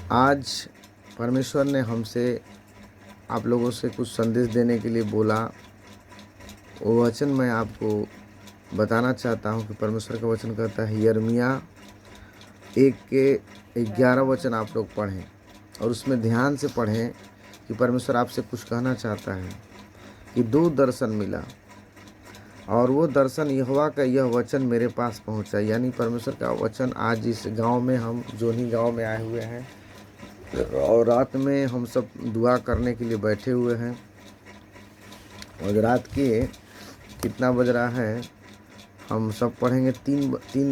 आज परमेश्वर ने हमसे आप लोगों से कुछ संदेश देने के लिए बोला। वो वचन मैं आपको बताना चाहता हूँ कि परमेश्वर का वचन कहता है, यिर्मयाह 1:11 वचन आप लोग पढ़ें और उसमें ध्यान से पढ़ें कि परमेश्वर आपसे कुछ कहना चाहता है। कि 2 दर्शन मिला और वो दर्शन यहोवा का यह वचन मेरे पास पहुंचा। यानी परमेश्वर का वचन आज इस गांव में, हम जोनी गांव में आए हुए हैं और रात में हम सब दुआ करने के लिए बैठे हुए हैं। और रात के कितना बज रहा है, हम सब पढ़ेंगे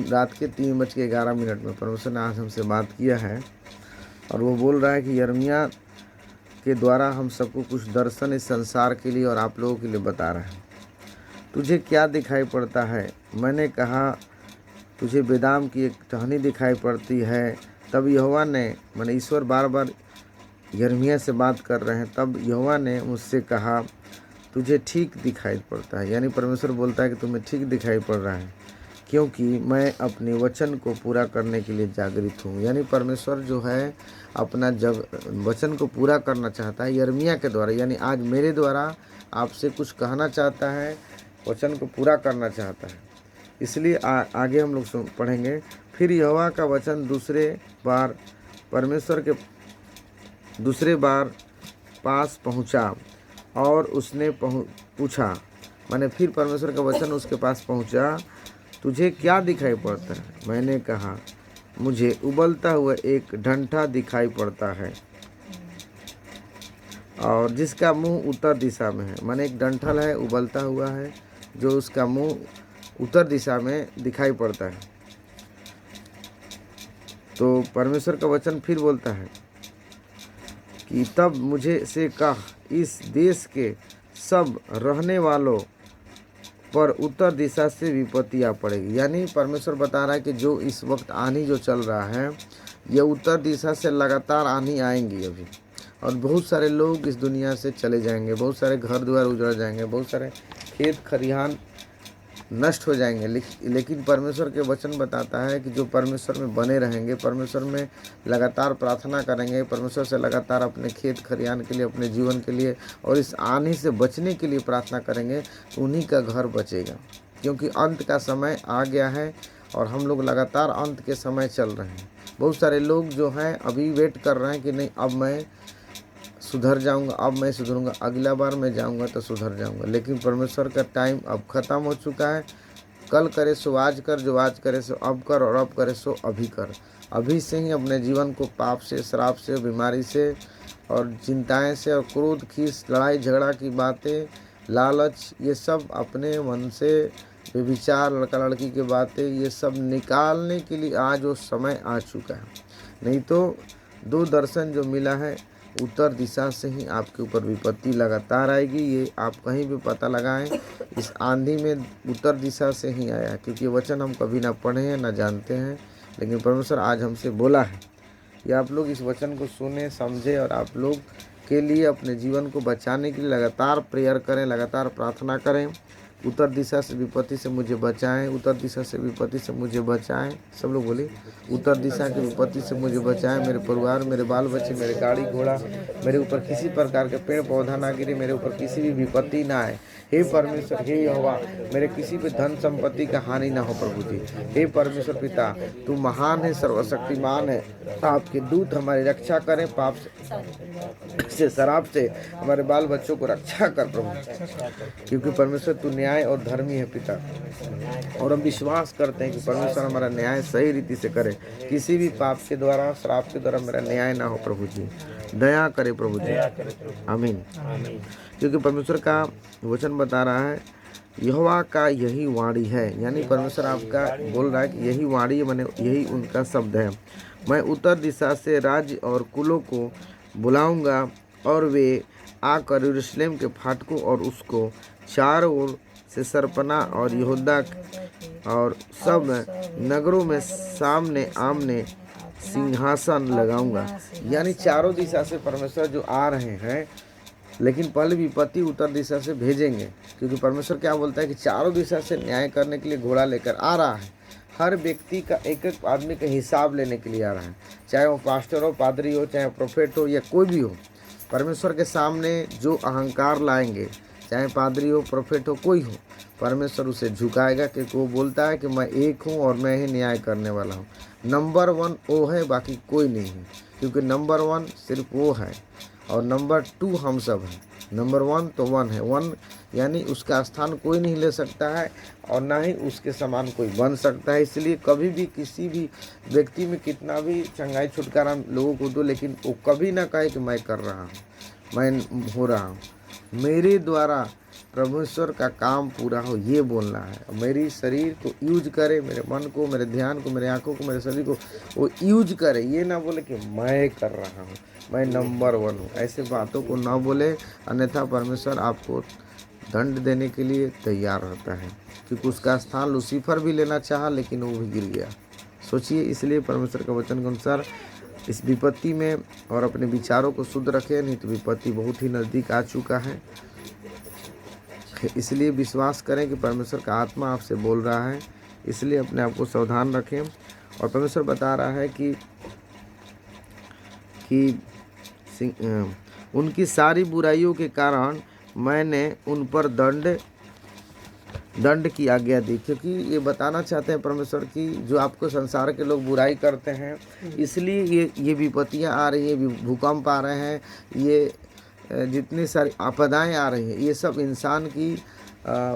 रात के 3:11 में परमेश्वर ने आज हमसे बात किया है। और वो बोल रहा है कि यिर्मयाह के द्वारा हम सबको कुछ दर्शन इस संसार के लिए और आप लोगों के लिए बता रहा है। तुझे क्या दिखाई पड़ता है? मैंने कहा तुझे बेदाम की एक टहनी दिखाई पड़ती है। तब यहोवा ने, मैंने ईश्वर बार बार यिर्मयाह से बात कर रहे हैं, तब यहोवा ने मुझसे कहा तुझे ठीक दिखाई पड़ता है। यानी परमेश्वर बोलता है कि तुम्हें ठीक दिखाई पड़ रहा है, क्योंकि मैं अपने वचन को पूरा करने के लिए जागृत हूँ। यानी परमेश्वर जो है अपना वचन को पूरा करना चाहता है यिर्मयाह के द्वारा। यानी आज मेरे द्वारा आपसे कुछ कहना चाहता है, वचन को पूरा करना चाहता है। इसलिए आगे हम लोग पढ़ेंगे। फिर यहोवा का वचन दूसरे बार पास पहुंचा और उसने पूछा, मैंने फिर परमेश्वर का वचन उसके पास पहुंचा, तुझे क्या दिखाई पड़ता है? मैंने कहा मुझे उबलता हुआ एक डंठा दिखाई पड़ता है और जिसका मुंह उत्तर दिशा में है। मैंने एक डंठल है, उबलता हुआ है, जो उसका मुंह उत्तर दिशा में दिखाई पड़ता है। तो परमेश्वर का वचन फिर बोलता है कि तब मुझे से कह, इस देश के सब रहने वालों पर उत्तर दिशा से विपत्ति आ पड़ेगी। यानी परमेश्वर बता रहा है कि जो इस वक्त आंधी जो चल रहा है, ये उत्तर दिशा से लगातार आंधी आएंगी अभी, और बहुत सारे लोग इस दुनिया से चले जाएंगे, बहुत सारे घर द्वार उजड़ जाएंगे, बहुत सारे खेत खलिहान नष्ट हो जाएंगे। लेकिन परमेश्वर के वचन बताता है कि जो परमेश्वर में बने रहेंगे, परमेश्वर में लगातार प्रार्थना करेंगे, परमेश्वर से लगातार अपने खेत खलिहान के लिए, अपने जीवन के लिए और इस आंधी से बचने के लिए प्रार्थना करेंगे, उन्हीं का घर बचेगा। क्योंकि अंत का समय आ गया है और हम लोग लगातार अंत के समय चल रहे हैं। बहुत सारे लोग जो हैं अभी वेट कर रहे हैं कि नहीं, अब मैं सुधर जाऊंगा, अब मैं सुधरूंगा, अगला बार मैं जाऊंगा तो सुधर जाऊंगा। लेकिन परमेश्वर का टाइम अब ख़त्म हो चुका है। कल करे सो आज कर, जो आज करे सो अब कर, और अब करे सो अभी कर। अभी से ही अपने जीवन को पाप से, शराब से, बीमारी से और चिंताएं से और क्रोध, खीस, लड़ाई झगड़ा की बातें, लालच, ये सब अपने मन से, व्यभिचार, लड़का लड़की की बातें, ये सब निकालने के लिए आज वो समय आ चुका है। नहीं तो 2 दर्शन जो मिला है, उत्तर दिशा से ही आपके ऊपर विपत्ति लगातार आएगी। ये आप कहीं भी पता लगाएं, इस आंधी में उत्तर दिशा से ही आया, क्योंकि वचन हम कभी ना पढ़े हैं ना जानते हैं। लेकिन परमेश्वर आज हमसे बोला है कि आप लोग इस वचन को सुने, समझे और आप लोग के लिए अपने जीवन को बचाने के लिए लगातार प्रेयर करें, लगातार प्रार्थना करें। उत्तर दिशा से विपत्ति से मुझे बचाएं, उत्तर दिशा से विपत्ति से मुझे बचाएं। सब लोग बोले, उत्तर दिशा की विपत्ति से मुझे बचाएं। मेरे परिवार, मेरे बाल बच्चे, मेरे गाड़ी घोड़ा, मेरे ऊपर किसी प्रकार के पेड़ पौधा ना गिरे, मेरे ऊपर किसी भी विपत्ति ना आए। हे परमेश्वर, हे यहोवा, मेरे किसी भी धन संपत्ति का हानि ना हो प्रभु जी। हे परमेश्वर पिता, तू महान है, सर्वशक्तिमान है। आपके दूत हमारी रक्षा करें, पाप से, शराब से हमारे बाल बच्चों को रक्षा कर प्रभु, क्योंकि परमेश्वर तू न्याय और धर्मी है पिता। और हम विश्वास करते हैं कि परमेश्वर हमारा न्याय सही रीति से करे। किसी भी पाप के द्वारा, श्राप के द्वारा मेरा न्याय ना हो प्रभु जी। दया करे प्रभु जी, आमीन। क्योंकि परमेश्वर का वचन बता रहा है, यहोवा का यही वाणी है। यानी परमेश्वर आपका बोल रहा है कि यही वाणी है, मैंने यही उनका शब्द है। मैं उत्तर दिशा से राज्य और कुलों को बुलाऊंगा और वे आकर यरूशलेम के फाटकों और उसको चारों ओर से सरपना और यहूदा और सब नगरों में सामने आमने सिंहासन लगाऊंगा। यानी चारों दिशा से परमेश्वर जो आ रहे हैं, लेकिन पहले विपत्ति उत्तर दिशा से भेजेंगे। क्योंकि परमेश्वर क्या बोलता है कि चारों दिशा से न्याय करने के लिए घोड़ा लेकर आ रहा है। हर व्यक्ति का, एक एक आदमी का हिसाब लेने के लिए आ रहा है, चाहे वो पास्टर हो, पादरी हो, चाहे प्रोफेट हो या कोई भी हो। परमेश्वर के सामने जो अहंकार लाएंगे, चाहे पादरी हो, प्रोफेट हो, कोई हो, परमेश्वर उसे झुकाएगा, क्योंकि वो बोलता है कि मैं एक हूँ और मैं ही न्याय करने वाला हूँ। नंबर 1 वो है, बाकी कोई नहीं है, क्योंकि नंबर 1 सिर्फ वो है और नंबर 2 हम सब हैं। नंबर 1 तो 1 है, 1 यानी उसका स्थान कोई नहीं ले सकता है और ना ही उसके समान कोई बन सकता है। इसलिए कभी भी किसी भी व्यक्ति में कितना भी चंगाई छुटकारा लोगों को दो, लेकिन वो कभी ना कहे कि मैं कर रहा हूँ, मैं हो रहा हूँ, मेरे द्वारा परमेश्वर का काम पूरा हो, ये बोलना है। मेरी शरीर को यूज करे, मेरे मन को, मेरे ध्यान को, मेरे आंखों को, मेरे शरीर को वो यूज करे। ये ना बोले कि मैं कर रहा हूँ, मैं नंबर 1 हूँ। ऐसे बातों को ना बोले, अन्यथा परमेश्वर आपको दंड देने के लिए तैयार रहता है, क्योंकि उसका स्थान लूसीफर भी लेना चाहा, लेकिन वो भी गिर गया। सोचिए, इसलिए परमेश्वर का वचन के अनुसार इस विपत्ति में और अपने विचारों को शुद्ध रखें, नहीं तो विपत्ति बहुत ही नज़दीक आ चुका है। इसलिए विश्वास करें कि परमेश्वर का आत्मा आपसे बोल रहा है, इसलिए अपने आप को सावधान रखें। और परमेश्वर बता रहा है कि उनकी सारी बुराइयों के कारण मैंने उन पर दंड की आज्ञा दी, क्योंकि ये बताना चाहते हैं परमेश्वर की जो आपको संसार के लोग बुराई करते हैं, इसलिए ये विपत्तियाँ आ रही हैं, भूकंप आ रहे हैं, ये जितनी सारी आपदाएं आ रही हैं, ये सब इंसान की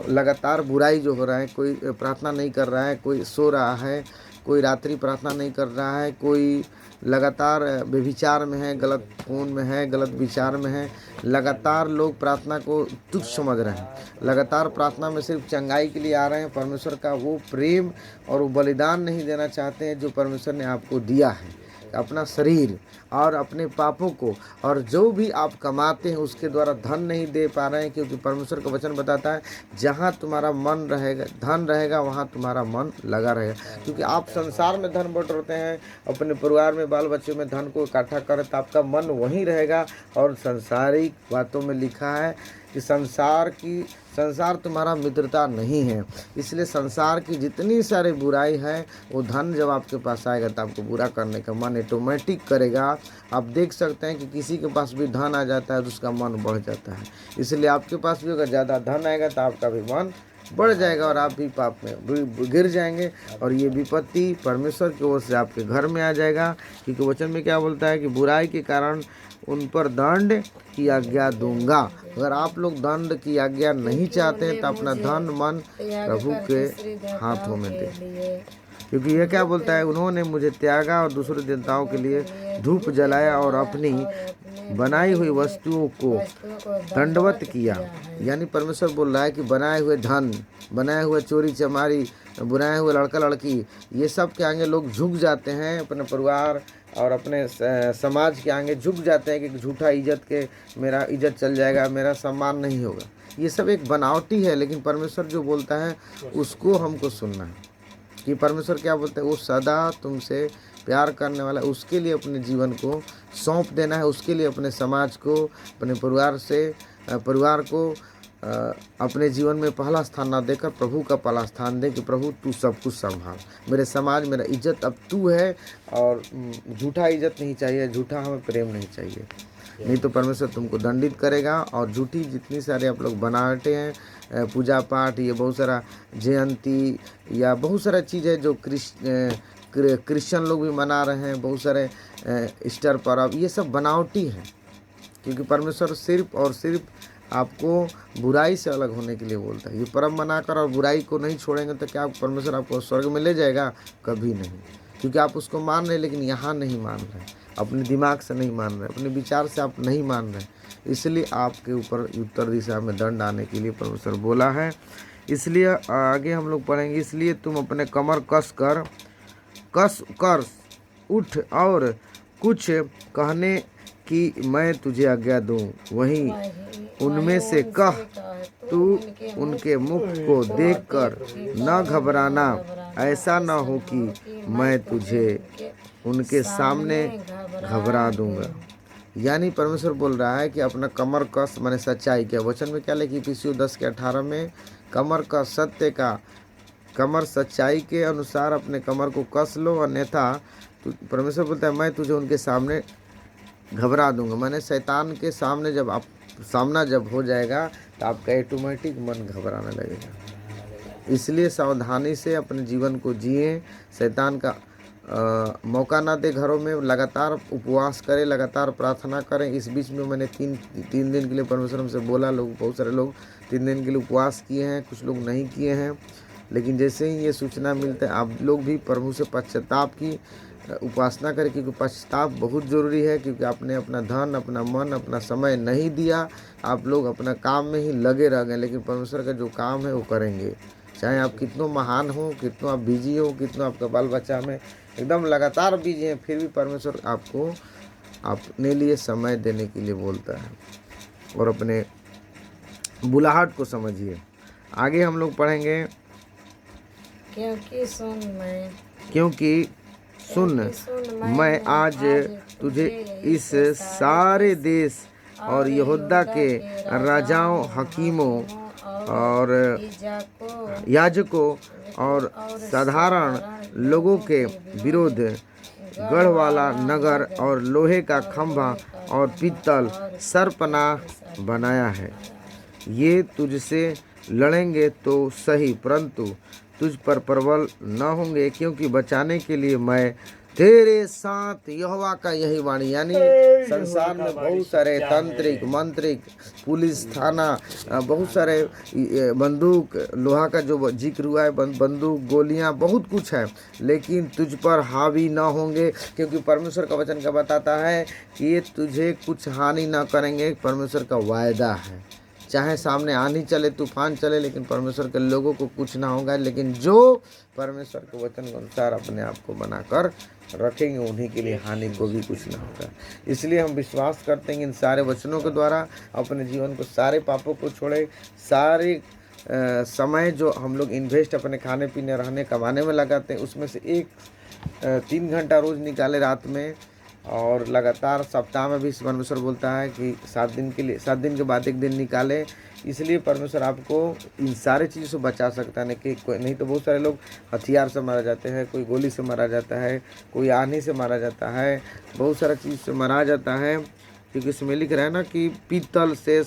लगातार बुराई जो हो रहा है। कोई प्रार्थना नहीं कर रहा है, कोई सो रहा है, कोई रात्रि प्रार्थना नहीं कर रहा है, कोई लगातार व्यभिचार में है, गलत खून में है, गलत विचार में है। लगातार लोग प्रार्थना को तुच्छ समझ रहे हैं, लगातार प्रार्थना में सिर्फ चंगाई के लिए आ रहे हैं, परमेश्वर का वो प्रेम और वो बलिदान नहीं देना चाहते हैं जो परमेश्वर ने आपको दिया है, अपना शरीर और अपने पापों को, और जो भी आप कमाते हैं उसके द्वारा धन नहीं दे पा रहे हैं, क्योंकि परमेश्वर का वचन बताता है जहाँ तुम्हारा मन रहेगा, धन रहेगा, वहाँ तुम्हारा मन लगा रहेगा। क्योंकि आप संसार में धन बटोरते हैं, अपने परिवार में, बाल बच्चों में धन को इकट्ठा करें, तो आपका मन वहीं रहेगा। और संसारिक बातों में लिखा है कि संसार तुम्हारा मित्रता नहीं है। इसलिए संसार की जितनी सारी बुराई है, वो धन जब आपके पास आएगा तो आपको बुरा करने का मन ऑटोमेटिक करेगा। आप देख सकते हैं कि किसी के पास भी धन आ जाता है तो उसका मन बढ़ जाता है। इसलिए आपके पास भी अगर ज़्यादा धन आएगा तो आपका भी मन बढ़ जाएगा और आप भी पाप में गिर जाएंगे, और ये विपत्ति परमेश्वर की ओर से आपके घर में आ जाएगा। क्योंकि वचन में क्या बोलता है कि बुराई के कारण उन पर दंड की आज्ञा दूंगा। अगर आप लोग दंड की आज्ञा नहीं चाहते हैं तो अपना धन मन प्रभु के हाथों में दे, क्योंकि ये क्या बोलता है, उन्होंने मुझे त्यागा और दूसरे देवताओं के लिए धूप जलाया और अपनी बनाई हुई वस्तुओं को दंडवत किया। यानी परमेश्वर बोल रहा है कि बनाए हुए धन, बनाए हुए चोरी चमारी, बनाए हुए लड़का लड़की, ये सब के आगे लोग झुक जाते हैं, अपने परिवार और अपने समाज के आगे झुक जाते हैं कि झूठा इज्जत के मेरा इज्जत चल जाएगा, मेरा सम्मान नहीं होगा। ये सब एक बनावटी है, लेकिन परमेश्वर जो बोलता है उसको हमको सुनना है कि परमेश्वर क्या बोलते हैं। वो सदा तुमसे प्यार करने वाला, उसके लिए अपने जीवन को सौंप देना है, उसके लिए अपने समाज को, अपने परिवार को अपने जीवन में पहला स्थान ना देकर प्रभु का पहला स्थान दे कि प्रभु तू सब कुछ संभाल, मेरे समाज, मेरा इज्जत अब तू है, और झूठा इज्जत नहीं चाहिए, झूठा हमें प्रेम नहीं चाहिए, नहीं तो परमेश्वर तुमको दंडित करेगा। और झूठी जितनी सारे आप लोग बनाते हैं, पूजा पाठ, ये बहुत सारा जयंती या बहुत सारा चीज़ है जो क्रिश्चियन लोग भी मना रहे हैं, बहुत सारे ईस्टर पर्व, ये सब बनावटी है। क्योंकि परमेश्वर सिर्फ और सिर्फ आपको बुराई से अलग होने के लिए बोलता है। ये पर्व मनाकर और बुराई को नहीं छोड़ेंगे तो क्या परमेश्वर आपको स्वर्ग में ले जाएगा? कभी नहीं, क्योंकि आप उसको मान रहे लेकिन यहाँ नहीं मान रहे, अपने दिमाग से नहीं मान रहे, अपने विचार से आप नहीं मान रहे, इसलिए आपके ऊपर उत्तर दिशा में दंड आने के लिए परमेश्वर बोला है। इसलिए आगे हम लोग पढ़ेंगे, इसलिए तुम अपने कमर कस कर उठ और कुछ कहने कि मैं तुझे आज्ञा दूं, वहीं उनमें से कह, तू उनके मुख को देखकर न घबराना, ऐसा न हो कि मैं तुझे उनके सामने घबरा दूंगा। यानी परमेश्वर बोल रहा है कि अपना कमर कस, माने सच्चाई के वचन में क्या लिखी, इफिसियों 10:18 में, कमर का सत्य का कमर सच्चाई के अनुसार अपने कमर को कस लो, अन्यथा परमेश्वर बोलता है मैं तुझे उनके सामने घबरा दूंगा। मैंने शैतान के सामने जब आप सामना जब हो जाएगा तो आपका ऑटोमेटिक मन घबराने लगेगा। इसलिए सावधानी से अपने जीवन को जिए, शैतान का मौका ना दे घरों में। लगातार उपवास करें, लगातार प्रार्थना करें। इस बीच में मैंने तीन दिन के लिए परमेश्वर हमसे बोला, बहुत सारे लोग 3 दिन के लिए उपवास किए हैं, कुछ लोग नहीं किए हैं। लेकिन जैसे ही ये सूचना मिलता है आप लोग भी प्रभु से पश्चाताप की उपासना करें, क्योंकि पश्चाताप बहुत ज़रूरी है। क्योंकि आपने अपना धन, अपना मन, अपना समय नहीं दिया, आप लोग अपना काम में ही लगे रह गए। लेकिन परमेश्वर का जो काम है वो करेंगे, चाहे आप कितनों महान हो, कितना आप बिजी हो, कितना आपका बाल बच्चा में एकदम लगातार बिजी हैं, फिर भी परमेश्वर आपको अपने लिए समय देने के लिए बोलता है। और अपने बुलाहट को समझिए। आगे हम लोग पढ़ेंगे, क्योंकि सुन मैं आज तुझे इस सारे देश और यहूदा के राजाओं, हकीमों और याजकों और साधारण लोगों के विरुद्ध गढ़ वाला नगर और लोहे का खंभा और पीतल सरपनाह बनाया है। ये तुझसे लड़ेंगे तो सही, परंतु तुझ पर प्रबल न होंगे, क्योंकि बचाने के लिए मैं तेरे साथ यहोवा का यही वाणी। यानी संसार में बहुत सारे तांत्रिक, मंत्रिक, पुलिस थाना, बहुत सारे बंदूक, लोहा का जो जिक्र हुआ है, बंदूक, गोलियां, बहुत कुछ है, लेकिन तुझ पर हावी ना होंगे। क्योंकि परमेश्वर का वचन का बताता है कि ये तुझे कुछ हानि ना करेंगे। परमेश्वर का वायदा है, चाहे सामने आंधी चले, तूफान चले, लेकिन परमेश्वर के लोगों को कुछ ना होगा। लेकिन जो परमेश्वर के वचन के अनुसार अपने आप को बनाकर रखेंगे, उन्हीं के लिए हानि को भी कुछ ना होगा। इसलिए हम विश्वास करते हैं कि इन सारे वचनों के द्वारा अपने जीवन को, सारे पापों को छोड़े, सारे समय जो हम लोग इन्वेस्ट अपने खाने पीने, रहने, कमाने में लगाते हैं, उसमें से 3 घंटा रोज़ निकाले रात में। और लगातार सप्ताह में भी परमेश्वर बोलता है कि 7 दिन के लिए, 7 दिन के बाद 1 दिन निकाले। इसलिए परमेश्वर आपको इन सारे चीज़ों से बचा सकता है। नहीं तो बहुत सारे लोग हथियार से मारा जाते हैं, कोई गोली से मारा जाता है, कोई आंधी से मारा जाता है, बहुत सारा चीज़ से मारा जाता है। क्योंकि इसमें लिख रहा है ना कि पीतल से,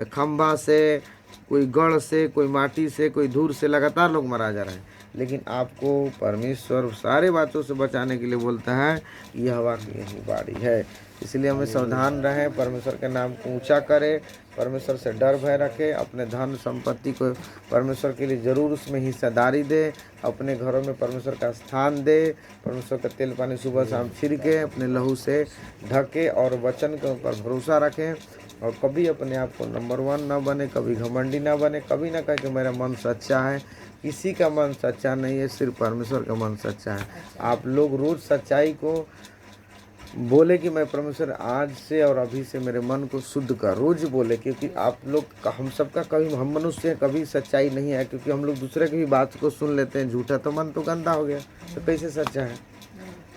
खंभा से, कोई गढ़ से, कोई माटी से, कोई धूल से, लगातार लोग मारा जा रहे हैं। लेकिन आपको परमेश्वर सारे बातों से बचाने के लिए बोलता है, यह हवा की यही बाड़ी है। इसलिए हमें सावधान रहें, परमेश्वर के नाम को ऊंचा करें, परमेश्वर से डर भय रखें, अपने धन संपत्ति को परमेश्वर के लिए ज़रूर उसमें हिस्सेदारी दे, अपने घरों में परमेश्वर का स्थान दे, परमेश्वर का तेल पानी सुबह शाम छिड़के, अपने लहू से ढके और वचन के ऊपर भरोसा रखें। और कभी अपने आप को नंबर 1 ना बने, कभी घमंडी ना बने, कभी ना कहे कि मेरा मन सच्चा है। किसी का मन सच्चा नहीं है, सिर्फ परमेश्वर का मन सच्चा है। आप लोग रोज़ सच्चाई को बोले कि मैं परमेश्वर आज से और अभी से मेरे मन को शुद्ध कर, रोज़ बोले। क्योंकि आप लोग, हम सबका कभी, हम मनुष्य हैं, कभी सच्चाई नहीं है। क्योंकि हम लोग दूसरे की भी बात को सुन लेते हैं झूठा, तो मन तो गंदा हो गया, तो कैसे सच्चा है?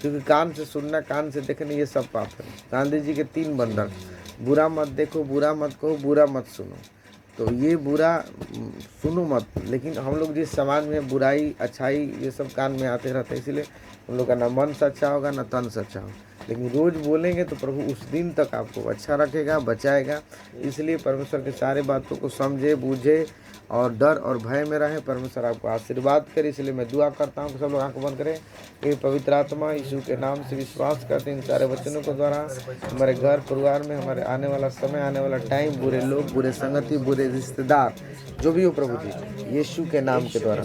क्योंकि कान से सुनना, कान से देखना, ये सब पाप है। गांधी जी के 3 बंधन, बुरा मत देखो, बुरा मत कहो, बुरा मत सुनो। तो ये बुरा सुनो मत। लेकिन हम लोग जिस समाज में बुराई, अच्छाई, ये सब कान में आते रहते हैं, इसीलिए हम लोग का ना मन सच्चा होगा, ना तन सच्चा होगा। लेकिन रोज़ बोलेंगे तो प्रभु उस दिन तक आपको अच्छा रखेगा, बचाएगा। इसलिए परमेश्वर के सारे बातों को समझे, बूझे और डर और भय में रहें। परमेश्वर आपको आशीर्वाद करे। इसलिए मैं दुआ करता हूँ कि सब लोग आंख बंद करें। ये पवित्र आत्मा यीशु के नाम से विश्वास करते हैं इन सारे वचनों के द्वारा हमारे घर परिवार में, हमारे आने वाला समय, आने वाला टाइम, बुरे लोग, बुरे संगति, बुरे रिश्तेदार जो भी हो, प्रभु जी यीशु के नाम के द्वारा,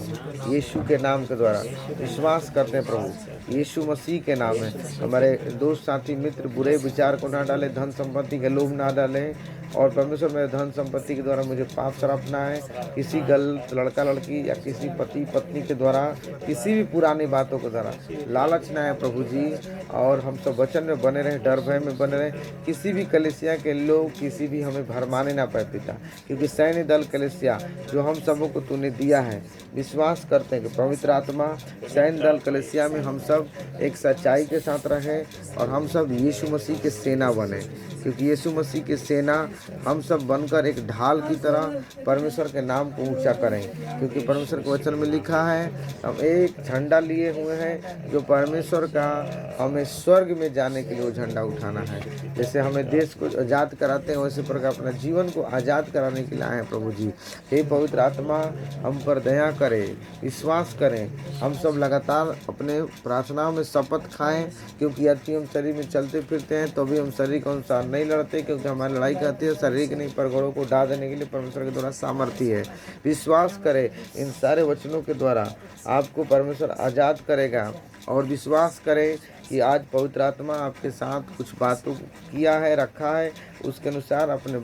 यीशु के नाम के द्वारा विश्वास करते हैं प्रभु यीशु मसीह के नाम में। हमारे दोस्त, साथी, मित्र बुरे विचार को ना डाले, धन संपत्ति के लोभ ना डाले। और परमेश्वर मेरे धन संपत्ति के द्वारा मुझे पाप शराब ना है, किसी गलत लड़का लड़की या किसी पति पत्नी के द्वारा, किसी भी पुरानी बातों के द्वारा लालच ना है प्रभु जी। और हम सब वचन में बने रहे, डर भय में बने रहे। किसी भी कलीसिया के लोग किसी भी हमें भरमाने ना पाए पिता, क्योंकि सैन्य दल कलीसिया जो हम सबों को तूने दिया है, विश्वास करते हैं कि पवित्र आत्मा सैन्य दल कलीसिया में हम सब सब एक सच्चाई के साथ रहें और हम सब यीशु मसीह के सेना बने, क्योंकि यीशु मसीह की सेना हम सब बनकर एक ढाल की तरह परमेश्वर के नाम को ऊंचा करें। क्योंकि परमेश्वर के वचन में लिखा है, हम एक झंडा लिए हुए हैं जो परमेश्वर का, हमें स्वर्ग में जाने के लिए वो झंडा उठाना है। जैसे हमें देश को आज़ाद कराते हैं, वैसे प्रकार अपना जीवन को आज़ाद कराने के लिए आए हैं प्रभु जी। हे पवित्र आत्मा, हम पर दया करें, विश्वास करें। हम सब लगातार अपने प्रार्थनाओं में शपथ खाएं, क्योंकि यदि हम शरीर में चलते फिरते हैं तो भी हम शरीर के अनुसार नहीं लड़ते, क्योंकि हमारी लड़ाई कहती है शरीर के नहीं पर घोड़ों को ढा देने के लिए परमेश्वर के द्वारा सामर्थ्य है। विश्वास करें, इन सारे वचनों के द्वारा आपको परमेश्वर आज़ाद करेगा। और विश्वास करें कि आज पवित्र आत्मा आपके साथ कुछ बातों किया है, रखा है, उसके अनुसार अपने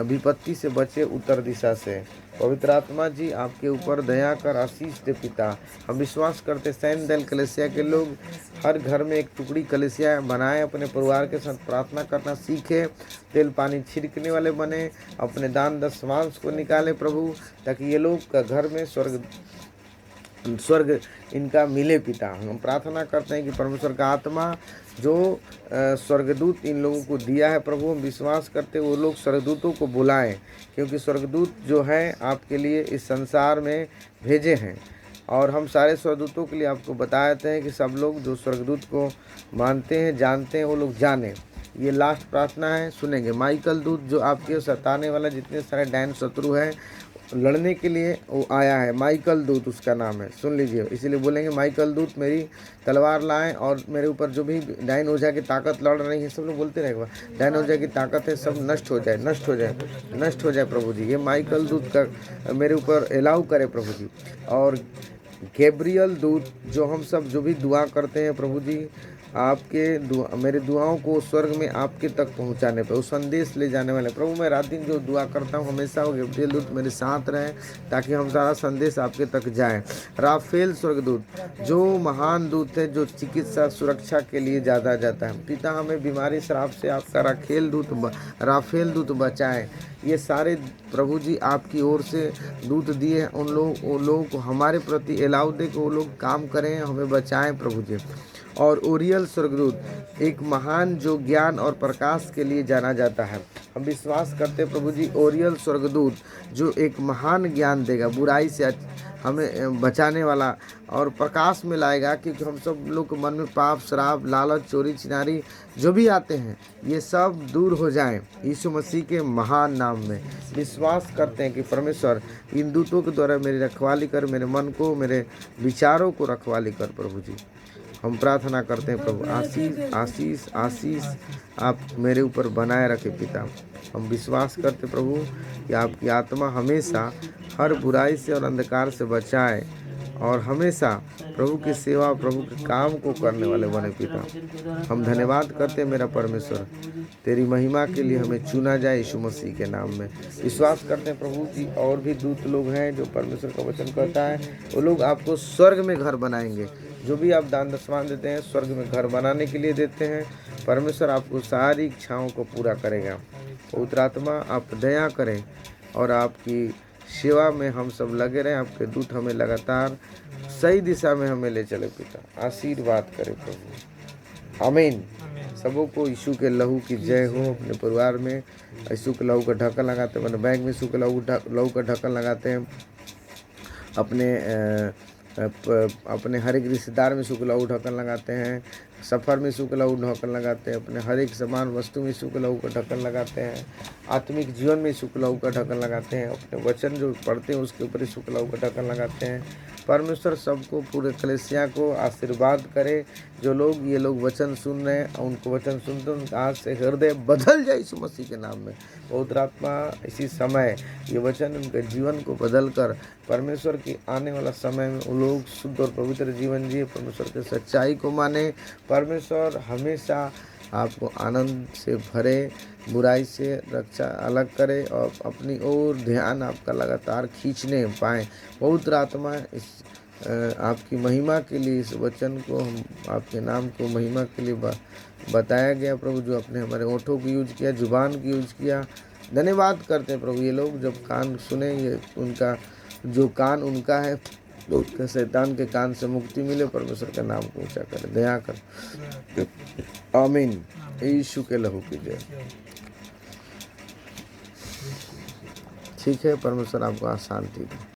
विपत्ति से बचे उत्तर दिशा से। पवित्र आत्मा जी आपके ऊपर दया कर आशीष दे पिता। हम विश्वास करते सैन्य दल कलीसिया के लोग हर घर में एक टुकड़ी कलीसिया बनाए, अपने परिवार के साथ प्रार्थना करना सीखे, तेल पानी छिड़कने वाले बने, अपने दान दशमांश को निकाले प्रभु, ताकि ये लोग का घर में स्वर्ग इनका मिले पिता। हम प्रार्थना करते हैं कि परमेश्वर का आत्मा जो स्वर्गदूत इन लोगों को दिया है प्रभु, हम विश्वास करते हैं वो लोग स्वर्गदूतों को बुलाएं, क्योंकि स्वर्गदूत जो हैं आपके लिए इस संसार में भेजे हैं। और हम सारे स्वर्गदूतों के लिए आपको बताते हैं कि सब लोग जो स्वर्गदूत को मानते हैं, जानते हैं, वो लोग जाने। ये लास्ट प्रार्थना है, सुनेंगे। माइकल दूत जो आपके सताने वाला जितने सारे डैन शत्रु हैं लड़ने के लिए वो आया है, माइकल दूत उसका नाम है, सुन लीजिए। इसीलिए बोलेंगे माइकल दूत मेरी तलवार लाएं और मेरे ऊपर जो भी डायन ओझा की ताकत लड़ रही है, सब लोग बोलते रहेगा डायन ओझा की ताकत है, सब नष्ट हो जाए, नष्ट हो जाए, नष्ट हो जाए प्रभु जी। ये माइकल दूत का मेरे ऊपर एलाउ करे प्रभु जी। और गैब्रियल दूत जो हम सब जो भी दुआ करते हैं प्रभु जी, आपके मेरे दुआओं को स्वर्ग में आपके तक पहुंचाने पे, वो संदेश ले जाने वाले प्रभु, मैं रात दिन जो दुआ करता हूं हमेशा वो गैब्रियल दूत मेरे साथ रहे, ताकि हम सारा संदेश आपके तक जाए। राफेल स्वर्गदूत जो महान दूत है, जो चिकित्सा सुरक्षा के लिए ज़्यादा जाता है पिता, हमें बीमारी श्राप से आपका राफेल दूत बचाएं। ये सारे प्रभु जी आपकी ओर से दूत दिए हैं, वो लोग को हमारे प्रति एलाउ दे कि वो लोग काम करें, हमें बचाएं प्रभु जी। और ओरियल स्वर्गदूत एक महान जो ज्ञान और प्रकाश के लिए जाना जाता है, हम विश्वास करते प्रभु जी ओरियल स्वर्गदूत जो एक महान ज्ञान देगा, बुराई से हमें बचाने वाला और प्रकाश में लाएगा, क्योंकि हम सब लोग के मन में पाप, शराब, लालच, चोरी चिनारी जो भी आते हैं ये सब दूर हो जाएं यीशु मसीह के महान नाम में। विश्वास करते हैं कि परमेश्वर इन दूतों के द्वारा मेरी रखवाली कर, मेरे मन को, मेरे विचारों को रखवाली कर प्रभु जी। हम प्रार्थना करते हैं प्रभु, आशीष आशीष आशीष आप मेरे ऊपर बनाए रखे पिता। हम विश्वास करते प्रभु कि आपकी आत्मा हमेशा हर बुराई से और अंधकार से बचाए और हमेशा प्रभु की सेवा, प्रभु के काम को करने वाले बने पिता। हम धन्यवाद करते हैं मेरा परमेश्वर, तेरी महिमा के लिए हमें चुना जाए यीशु मसीह के नाम में। विश्वास करते हैं प्रभु जी और भी दूत लोग हैं जो परमेश्वर का वचन कहता है, वो लोग आपको स्वर्ग में घर बनाएंगे। जो भी आप दान दशमान देते हैं स्वर्ग में घर बनाने के लिए देते हैं, परमेश्वर आपको सारी इच्छाओं को पूरा करेगा। पवित्र आत्मा आप दया करें और आपकी सेवा में हम सब लगे रहें। आपके दूत हमें लगातार सही दिशा में हमें ले चले पिता, आशीर्वाद करें प्रभु, आमीन। सबों को यीशु के लहू की जय हो। अपने परिवार में यीशु के लहू का ढक्कन लगाते हैं, अपने बैंक में यीशु के लहू का ढक्कन लगाते हैं, अपने हर एक रिश्तेदार में यीशु के लहू ढक्कन लगाते हैं, सफ़र में यीशु के लहू ढक्कन लगाते हैं, अपने हर एक सामान वस्तु में यीशु के लहू का ढक्कन लगाते हैं, आत्मिक जीवन में यीशु के लहू का ढक्कन लगाते हैं, अपने वचन जो पढ़ते हैं उसके ऊपर यीशु के लहू का ढक्कन लगाते हैं। परमेश्वर सबको, पूरे कलीसिया को आशीर्वाद करे। जो लोग ये लोग वचन सुन रहे हैं, उनको वचन सुनते हैं, उनका आज से हृदय बदल जाए यीशु मसीह के नाम में। पवित्र आत्मा इसी समय ये वचन उनके जीवन को बदल कर परमेश्वर की आने वाला समय में वो लोग शुद्ध और पवित्र जीवन जिए, परमेश्वर के सच्चाई को माने। परमेश्वर हमेशा आपको आनंद से भरे, बुराई से रक्षा अलग करे और अपनी ओर ध्यान आपका लगातार खींचने पाएँ। पवित्र आत्मा इस आपकी महिमा के लिए इस वचन को, हम आपके नाम को महिमा के लिए बताया गया प्रभु, जो अपने हमारे ओठों की यूज किया, जुबान की यूज किया। धन्यवाद करते हैं प्रभु। ये लोग जब कान सुने, ये उनका जो कान उनका है कि शैतान के कान से मुक्ति मिले, परमेश्वर के नाम को ऊंचा करे, दया कर। आमीन। यीशु के लहू की जय। ठीक है, परमेश्वर आपको शांति दे।